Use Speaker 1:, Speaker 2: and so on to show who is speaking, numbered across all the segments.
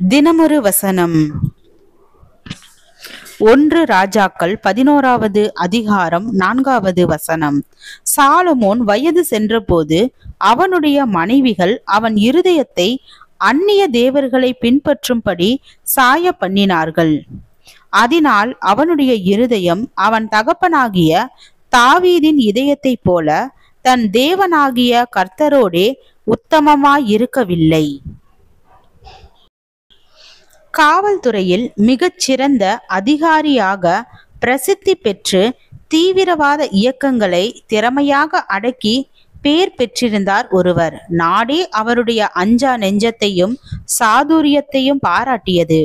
Speaker 1: தினமொரு வசனம். 1 ராஜாக்கள் 11வது அதிகாரம் 4வது வசனம். சாலமோன் வயது சென்றபோது அவனுடைய மனைவிகள் அவன் இருதயத்தை அந்நிய தேவர்களை பின்பற்றும்படி சாய பண்ணினார்கள். அதனால் அவனுடைய இருதயம் அவன் தகப்பனாகிய தாவீதின் இதயத்தை போல தன் தேவனாகிய கர்த்தரோடே உத்தமமாயிருக்கவில்லை. காவல்துறையில் மிகச்சிறந்த அதிகாரியாக பிரசித்தி பெற்று தீவிரவாத இயக்கங்களை திறமையாக அடக்கி பேர் பெற்றிருந்தார் ஒருவர். நாடே அவருடைய அஞ்சா நெஞ்சத்தையும் சாதுரியத்தையும் பாராட்டியது.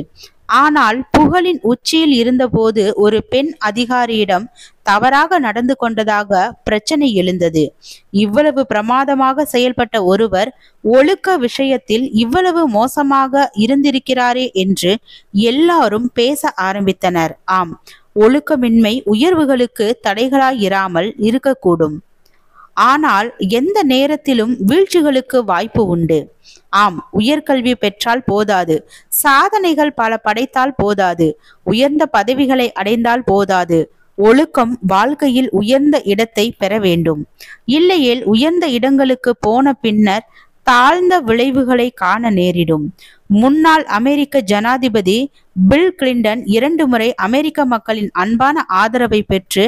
Speaker 1: ஆனால் புகழின் உச்சியில் இருந்தபோது ஒரு பெண் அதிகாரியிடம் தவறாக நடந்து கொண்டதாக பிரச்சனை எழுந்தது. இவ்வளவு பிரமாதமாக செயல்பட்ட ஒருவர் ஒழுக்க விஷயத்தில் இவ்வளவு மோசமாக இருந்திருக்கிறாரே என்று எல்லாரும் பேச ஆரம்பித்தனர். ஆம், ஒழுக்கமின்மை உயர்வுகளுக்கு தடைகளாயிராமல் இருக்கக்கூடும். ஆனால் எந்த நேரத்திலும் வீழ்ச்சிகளுக்கு வாய்ப்பு உண்டு. ஆம், உயர்கல்வி பெற்றால் போதாது, சாதனைகள் பல படைத்தால் போதாது, உயர்ந்த பதவிகளை அடைந்தால் போதாது. ஒழுக்கம் வாழ்க்கையில் உயர்ந்த இடத்தை பெற வேண்டும். இல்லையேல் உயர்ந்த இடங்களுக்கு போன பின்னர் தாழ்ந்த விளைவுகளை காண நேரிடும். முன்னாள் அமெரிக்க ஜனாதிபதி பில் கிளின்டன் 2 முறை அமெரிக்க மக்களின் அன்பான ஆதரவை பெற்று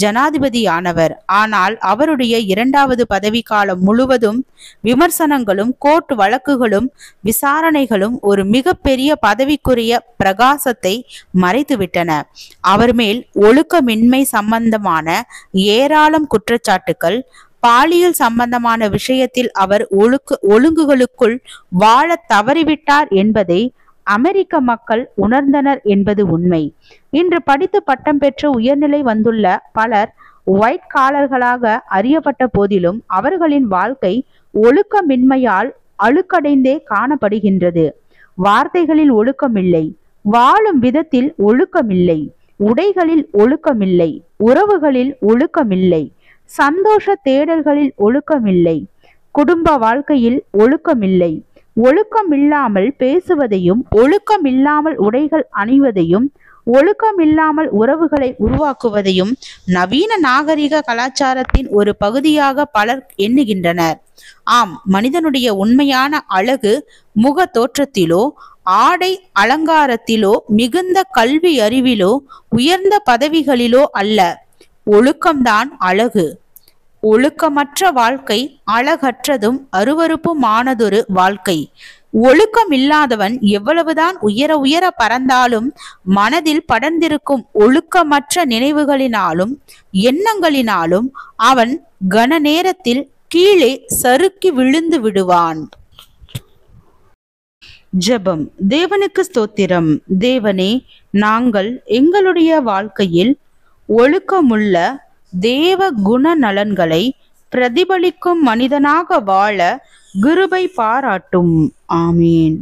Speaker 1: ஜனாதிபதியானவர். ஆனால் அவருடைய 2வது பதவி காலம் முழுவதும் விமர்சனங்களும் கோர்ட் வழக்குகளும் விசாரணைகளும் ஒரு மிகப்பெரிய பதவிக்குரிய பிரகாசத்தை மறைத்துவிட்டன. அவர் மேல் ஒழுக்கமின்மை சம்பந்தமான ஏராளம் குற்றச்சாட்டுகள், பாலியல் சம்பந்தமான விஷயத்தில் அவர் ஒழுங்குகளுக்குள் வாழ தவறிவிட்டார் என்பதை அமெரிக்க மக்கள் உணர்ந்தனர் என்பது உண்மை. இன்று படித்து பட்டம் பெற்று உயர்நிலை வந்துள்ள பலர் ஒயிட் காலர்களாக அறியப்பட்ட போதிலும் அவர்களின் வாழ்க்கை ஒழுக்கமின்மையால் அழுக்கடைந்தே காணப்படுகின்றது. வார்த்தைகளில் ஒழுக்கமில்லை, வாழும் விதத்தில் ஒழுக்கமில்லை, உடைகளில் ஒழுக்கமில்லை, உறவுகளில் ஒழுக்கமில்லை, சந்தோஷ தேடல்களில் ஒழுக்கமில்லை, குடும்ப வாழ்க்கையில் ஒழுக்கமில்லை. ஒழுக்கமில்லாமல் பேசுவதையும், ஒழுக்கமில்லாமல் உடைகள் அணிவதையும், ஒழுக்கமில்லாமல் உறவுகளை உருவாக்குவதையும் நவீன நாகரிக கலாச்சாரத்தின் ஒரு பகுதியாக பலர் எண்ணுகின்றனர். ஆம், மனிதனுடைய உண்மையான அழகு முக தோற்றத்திலோ, ஆடை அலங்காரத்திலோ, மிகுந்த கல்வி அறிவிலோ, உயர்ந்த பதவிகளிலோ அல்ல. ஒழுக்கம்தான் அழகு. ஒழுக்கமற்ற வாழ்க்கை அழகற்றதும் அருவருப்புமானதொரு வாழ்க்கை. ஒழுக்கமில்லாதவன் எவ்வளவுதான் உயர உயர பறந்தாலும் மனதில் படர்ந்திருக்கும் ஒழுக்கமற்ற நினைவுகளினாலும் எண்ணங்களினாலும் அவன் கன நேரத்தில் கீழே சறுக்கி விழுந்து விடுவான். ஜெபம். தேவனுக்கு ஸ்தோத்திரம். தேவனே, நாங்கள் எங்களுடைய வாழ்க்கையில் ஒழுக்கமுள்ள தேவ குணநலன்களை பிரதிபலிக்கும் மனிதனாக வாழ கிருபை பாராட்டும். ஆமீன்.